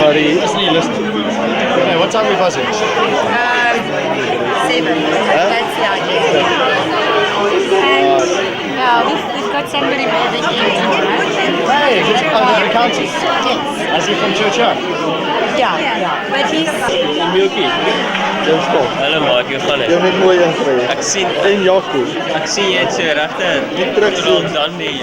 Sorry, that's not listening. Okay, what time are we buzzing? 7. That's the idea. And we've got somebody moving in. Hey, good the accountant. Yes. Is he from Church? Yeah. But he's... Milky. Dis kom. Hallo maat, jy gaan Jy net. net mooi ingry. Ek sien En Jaco. ek sien jy het so regte terug sien. dan die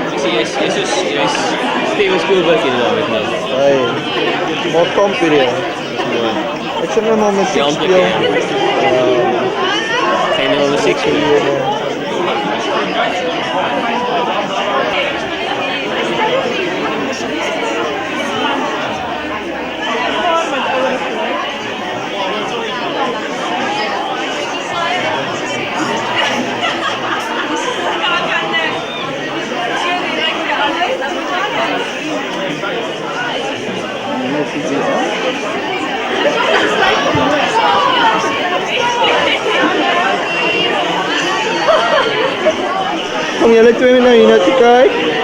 Ek sien jy's Steven Spielberg in daar met nou. Hey. Maar kom hier. Ek sien nou maar musiek Die speel. Geen nou musiek speel. Kom julle twee nou hier na toe kyk.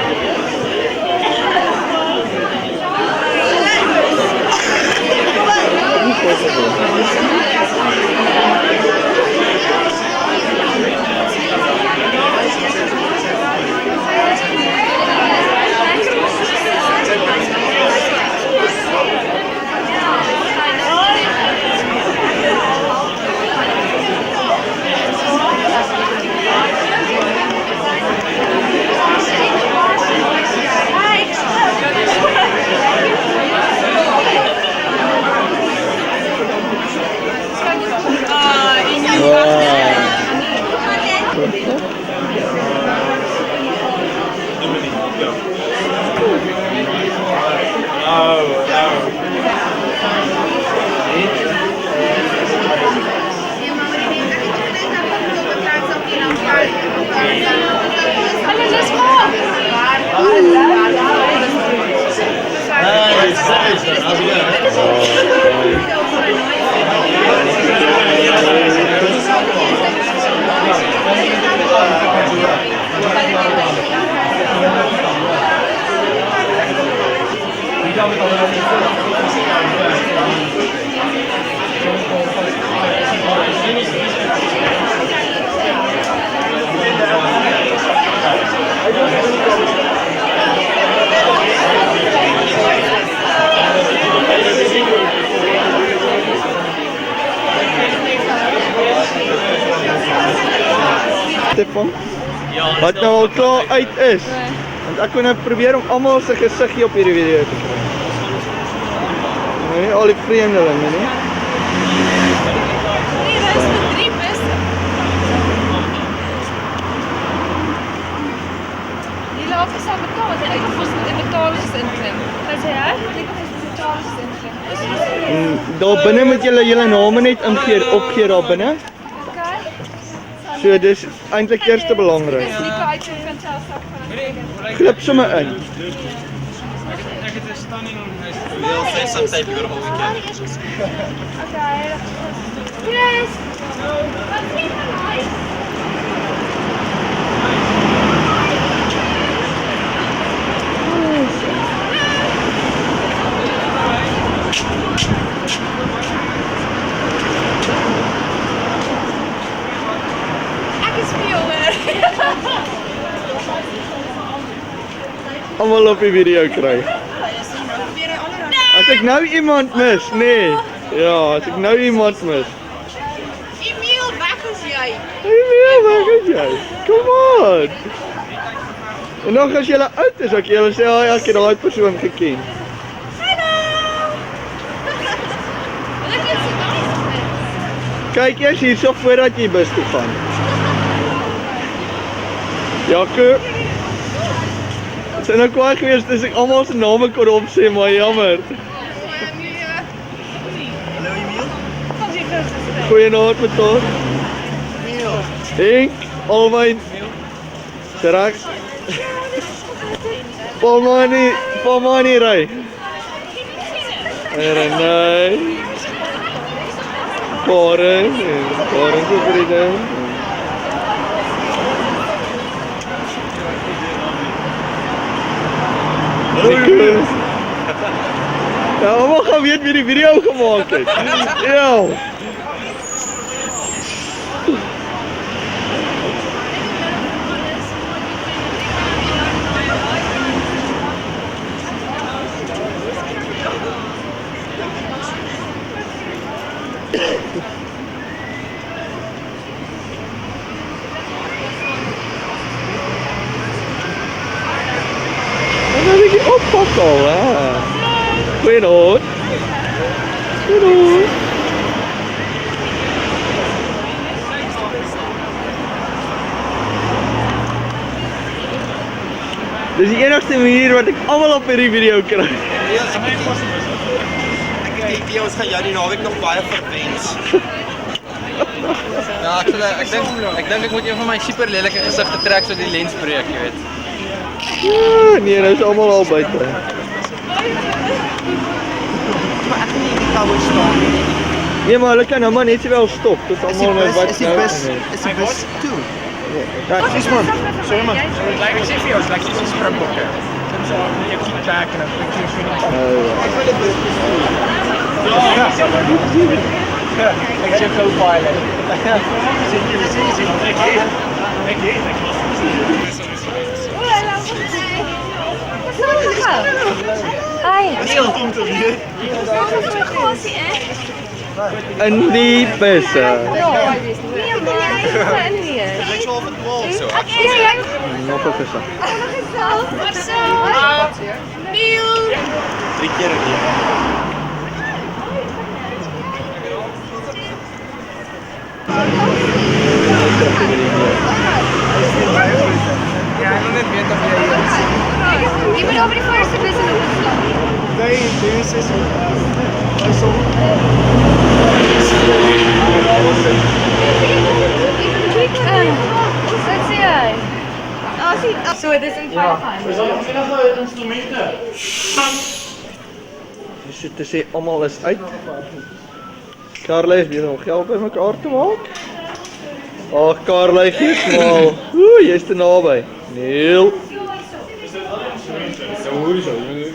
Stefan, wat nou al klaar uit is. Want ek kon nou probeer om almal se gesiggie op hierdie video te kry. Nee, al die vreemdelinge, nee. Nee, dat is de 3 beste. Die laat is aan betaal, want hy het ons met die betalings inklim. Wat sê jy? Ek het ons betalings daar binne moet julle name net opgee daar binne. So dis eintlik eerste belangrik. Glip sommer in. Ek het 'n stunning on huis. We'll say some type of whole weekend. Yes. Ek is violer. Almal op die video kry. As ek nou iemand mis, nee. Ja, as ek nou iemand mis. Emiel, weg is jy. Hey, waar is jy? Come on. En nog as julle oud is, ek julle sê, "Ag, ek het daai persoon geken." Kyk eers hierso voordat jy bus toe gaan. Jaco. Dit is nou kwaai geweest as ek almal se name kon opsê, maar jammer. Goeienaand met tot. Henk, Alwyn. Terug. Pomani ry. Renai. Karen se vriendin. Ja, almal gaan weet wie die video gemaak het. Ja. Dan denk ik, oh papa, hè. Goeienaand. Goeienaand. Dit is die enigste manier wat ek almal op hierdie video kry. Ek het die video's gaan jou die naweek nog baie verwens. Ja, ek dink ek moet een van my super lelike gesigte trek so die lens breek, jy weet. Ja, nee, nou is almal al buite. Maar ek kan nie in die kabel staan nie. Nee, maar hulle kan nou maar net sowel stop. Dit is almal nou wat Is die bus toe? Ja, dis man. Sorry man. Like I say for you, it's like it's a Springbok. So you keep back and I'm thinking it's your co-pilot. In die busse. Lyk so op 'n wal so. Nog 'n gesig. Neil. 3 keer 'n keer. Ja, ek wil net weet of jy Jy moet over die voorste bus en opgeslaan. Nee, dit is so. Wat sê jy? So dis in 5 So te sê almal is uit. Karla is besig om geld bymekaar te maak. Ag Karla, gee smaal. Ooh, jy's te naby. Neil. Hoe is dit?